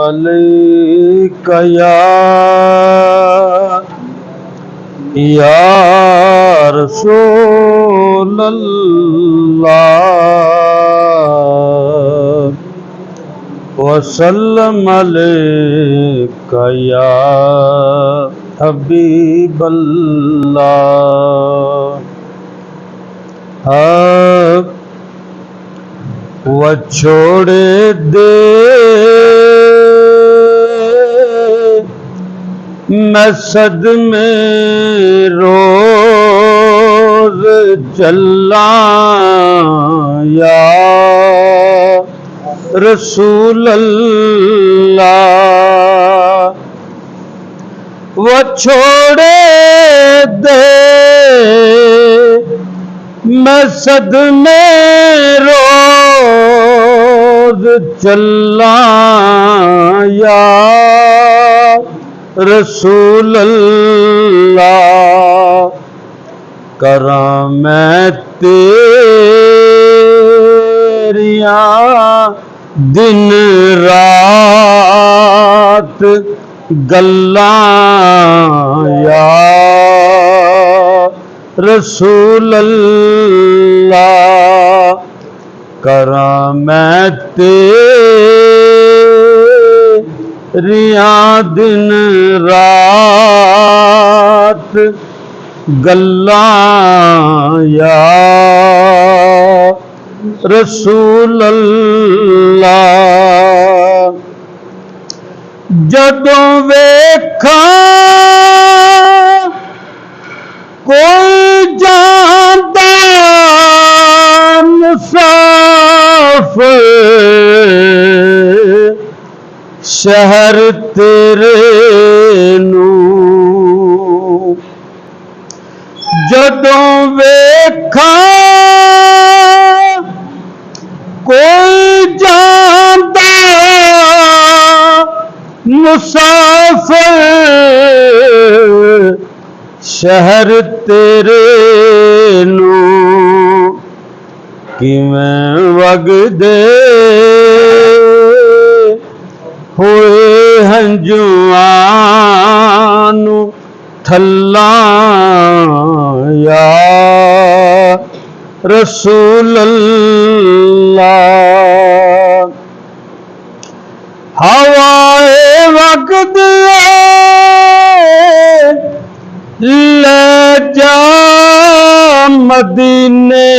علیک یا رسول اللہ وسلم علیک یا حبیب اللہ وہ چھوڑے دے میں صدمے روز چلاں یا رسول اللہ وہ چھوڑے دے میں صدمے روز چلاں یا رسول اللہ کراں میں تیریاں دن رات گلاں یا رسول اللہ کراں میں تیریاں دن رات گلاں یا رسول اللہ جدوں ویکھاں کوئی جاندا مسافر شہر تیرے نوں جدوں ویکھاں کوئی جاندا مسافر شہر تیرے نوں کیویں وگدے ہوئے ہنجواں نوں تھلاں یا رسول اللہ ہوائے وقت لے جا مدینے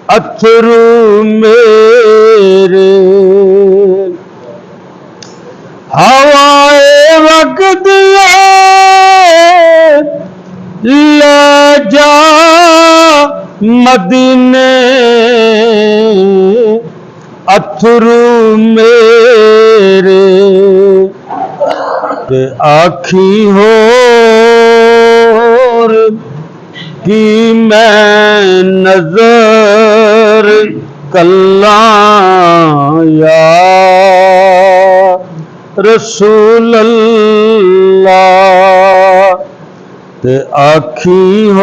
اتھرو میرے ہوائے وقت لے جا مدینے اتھرو میرے کہ آکھی ہور کی میں نظر کلاں یا رسول اللہ تے آکھی ہور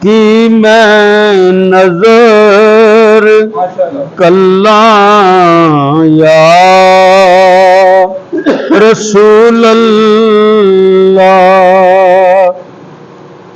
کی میں نظر کلاں یا رسول اللہ